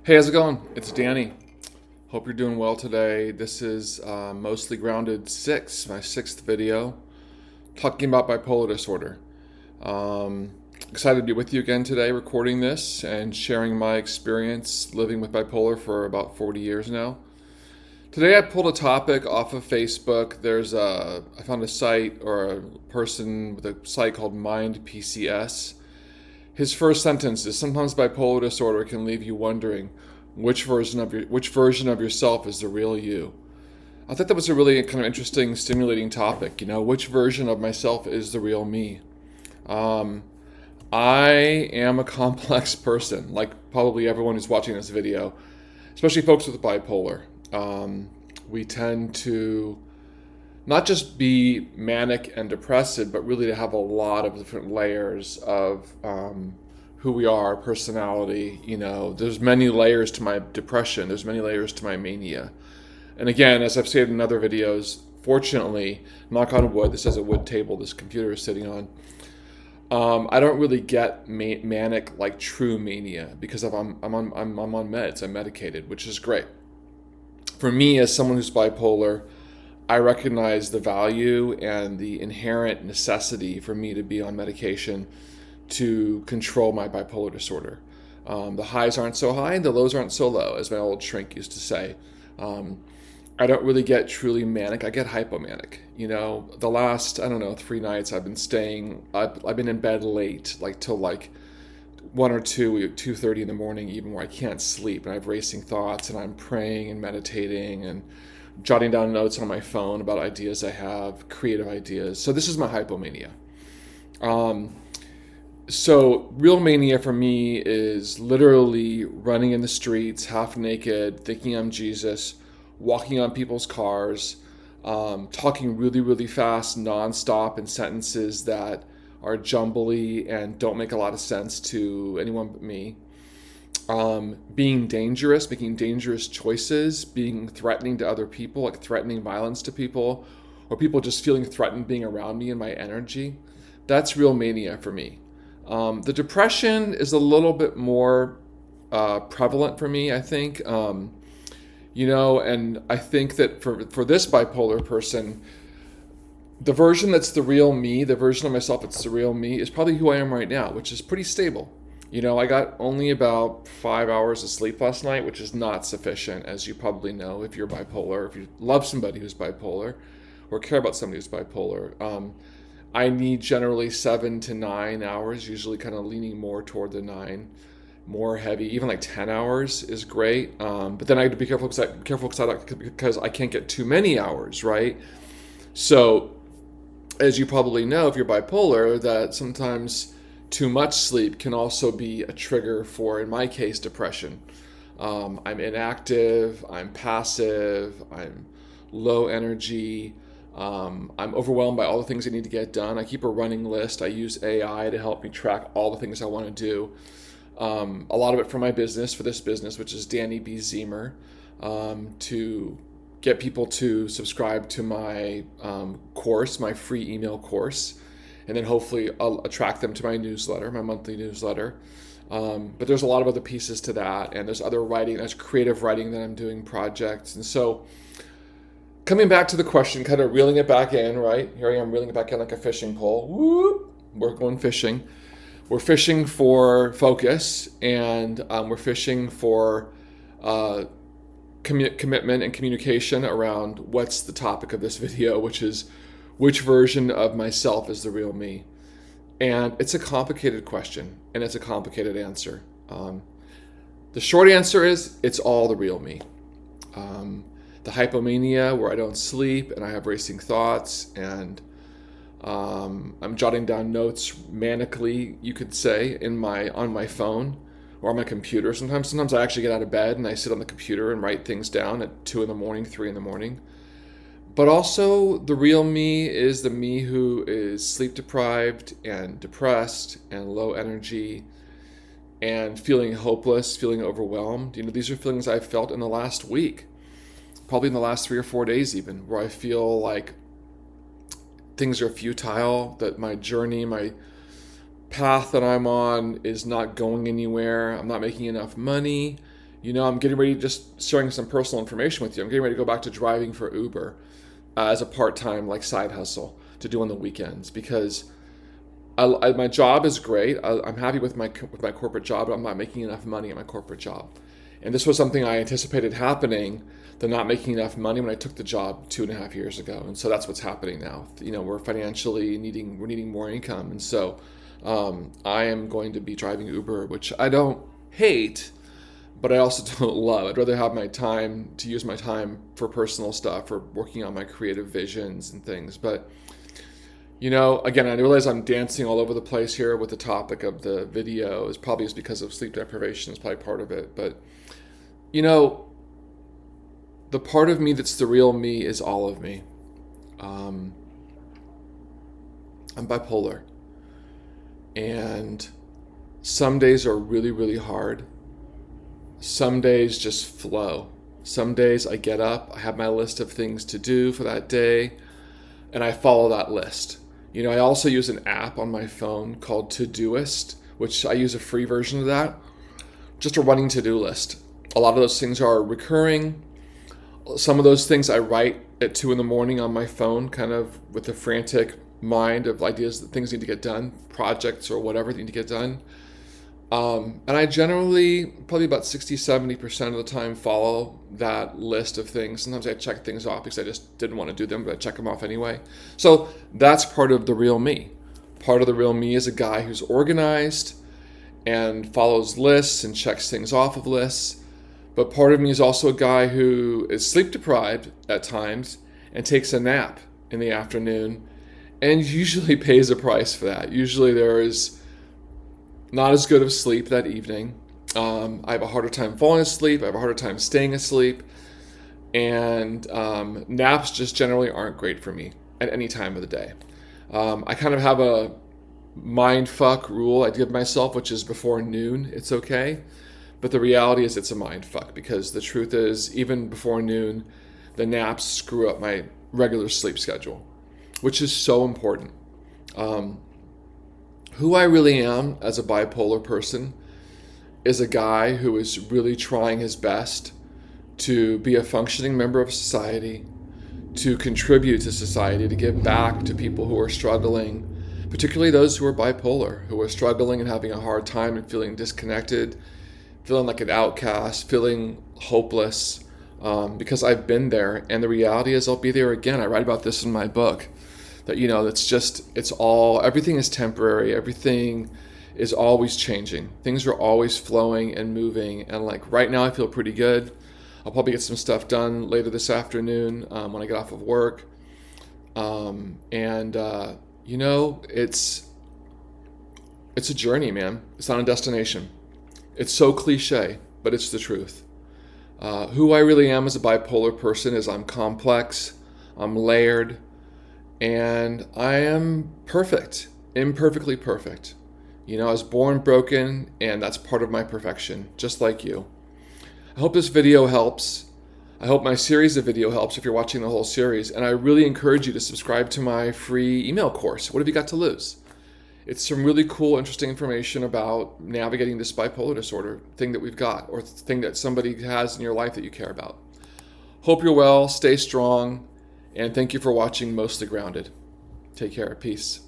Hey, how's it going? It's Danny. Hope you're doing well today. This is Mostly Grounded 6, my sixth video, talking about bipolar disorder. Excited to be with you again today, recording this and sharing my experience living with bipolar for about 40 years now. Today I pulled a topic off of Facebook. I found a site or a person with a site called Mind PCS. His first sentence is sometimes bipolar disorder can leave you wondering which version of yourself is the real you. I thought that was a really kind of interesting, stimulating topic. Which version of myself is the real me? Um, I am a complex person, like probably everyone who's watching this video, especially folks with bipolar. We tend to not just be manic and depressive, but really to have a lot of different layers of who we are, personality. There's many layers to my depression. There's many layers to my mania. And again, as I've said in other videos, fortunately, knock on wood, this is a wood table this computer is sitting on. I don't really get manic like true mania because I'm on meds. I'm medicated, which is great. For me, as someone who's bipolar, I recognize the value and the inherent necessity for me to be on medication to control my bipolar disorder. The highs aren't so high and the lows aren't so low, as my old shrink used to say. I don't really get truly manic. I get hypomanic. The last, 3 nights I've been in bed late, like till like 1 or 2, 2:30 in the morning, even where I can't sleep and I have racing thoughts and I'm praying and meditating and jotting down notes on my phone about ideas I have, creative ideas. So this is my hypomania. So real mania for me is literally running in the streets, half naked, thinking I'm Jesus, walking on people's cars, talking really, really fast, nonstop in sentences that are jumbly and don't make a lot of sense to anyone but me. Being dangerous, making dangerous choices, being threatening to other people, like threatening violence to people, or people just feeling threatened being around me and my energy. That's real mania for me. The depression is a little bit more prevalent for me, I think. And I think that for this bipolar person, the version that's the real me, the version of myself that's the real me, is probably who I am right now, which is pretty stable. I got only about 5 hours of sleep last night, which is not sufficient, as you probably know if you're bipolar, if you love somebody who's bipolar, or care about somebody who's bipolar. I need generally 7 to 9 hours, usually kind of leaning more toward the 9, more heavy. Even like 10 hours is great. But then I have to be careful because I can't get too many hours, right? So, as you probably know, if you're bipolar, that sometimes too much sleep can also be a trigger for, in my case, depression. I'm inactive, I'm passive, I'm low energy, I'm overwhelmed by all the things I need to get done. I keep a running list. I use AI to help me track all the things I want to do. A lot of it for my business, for this business, which is Danny B. Zemer, to get people to subscribe to my course, my free email course, and then hopefully I'll attract them to my newsletter, my monthly newsletter. But there's a lot of other pieces to that, and there's other writing, there's creative writing that I'm doing, projects. And so coming back to the question, kind of reeling it back in, right? Here I am reeling it back in like a fishing pole. Whoop, we're going fishing. We're fishing for focus, and we're fishing for commitment and communication around what's the topic of this video, which is which version of myself is the real me. And it's a complicated question, and it's a complicated answer. The short answer is it's all the real me. The hypomania, where I don't sleep and I have racing thoughts, and I'm jotting down notes manically, you could say, on my phone or on my computer. Sometimes I actually get out of bed and I sit on the computer and write things down at 2 in the morning, 3 in the morning. But also, the real me is the me who is sleep deprived and depressed and low energy and feeling hopeless, feeling overwhelmed. These are feelings I've felt in the last week, probably in the last 3 or 4 days even, where I feel like things are futile, that my journey, my path that I'm on is not going anywhere. I'm not making enough money. I'm getting ready, just sharing some personal information with you. I'm getting ready to go back to driving for Uber as a part-time like side hustle to do on the weekends because my job is great. I'm happy with my corporate job, but I'm not making enough money at my corporate job. And this was something I anticipated happening, the not making enough money when I took the job 2.5 years ago. And so that's what's happening now. We're financially needing more income. And so I am going to be driving Uber, which I don't hate, but I also don't love. I'd rather have my time to use my time for personal stuff or working on my creative visions and things. But again, I realize I'm dancing all over the place here with the topic of the video. Is probably just because of sleep deprivation is probably part of it. But, the part of me that's the real me is all of me. I'm bipolar. And some days are really, really hard. Some days just flow. Some days I get up, I have my list of things to do for that day, and I follow that list. I also use an app on my phone called Todoist, which I use a free version of that, just a running to-do list. A lot of those things are recurring. Some of those things I write at 2 in the morning on my phone, kind of with a frantic mind of ideas that things need to get done, projects or whatever need to get done. And I generally, probably about 60-70% of the time, follow that list of things. Sometimes I check things off because I just didn't want to do them, but I check them off anyway. So that's part of the real me. Part of the real me is a guy who's organized and follows lists and checks things off of lists. But part of me is also a guy who is sleep deprived at times and takes a nap in the afternoon and usually pays a price for that. Usually there is not as good of sleep that evening. I have a harder time falling asleep. I have a harder time staying asleep. And naps just generally aren't great for me at any time of the day. I kind of have a mind fuck rule I give myself, which is before noon, it's okay. But the reality is it's a mind fuck because the truth is even before noon, the naps screw up my regular sleep schedule, which is so important. Who I really am as a bipolar person is a guy who is really trying his best to be a functioning member of society, to contribute to society, to give back to people who are struggling, particularly those who are bipolar, who are struggling and having a hard time and feeling disconnected, feeling like an outcast, feeling hopeless, because I've been there. And the reality is I'll be there again. I write about this in my book. That, everything is temporary. Everything is always changing. Things are always flowing and moving. And like right now I feel pretty good. I'll probably get some stuff done later this afternoon when I get off of work. It's a journey, man. It's not a destination. It's so cliche, but it's the truth. Who I really am as a bipolar person is I'm complex, I'm layered, and I am perfect, imperfectly perfect. I was born broken, and that's part of my perfection, just like you. I hope this video helps. I hope my series of video helps if you're watching the whole series, and I really encourage you to subscribe to my free email course. What have you got to lose? It's some really cool, interesting information about navigating this bipolar disorder thing that we've got, or thing that somebody has in your life that you care about. Hope you're well, stay strong, and thank you for watching Mostly Grounded. Take care. Peace.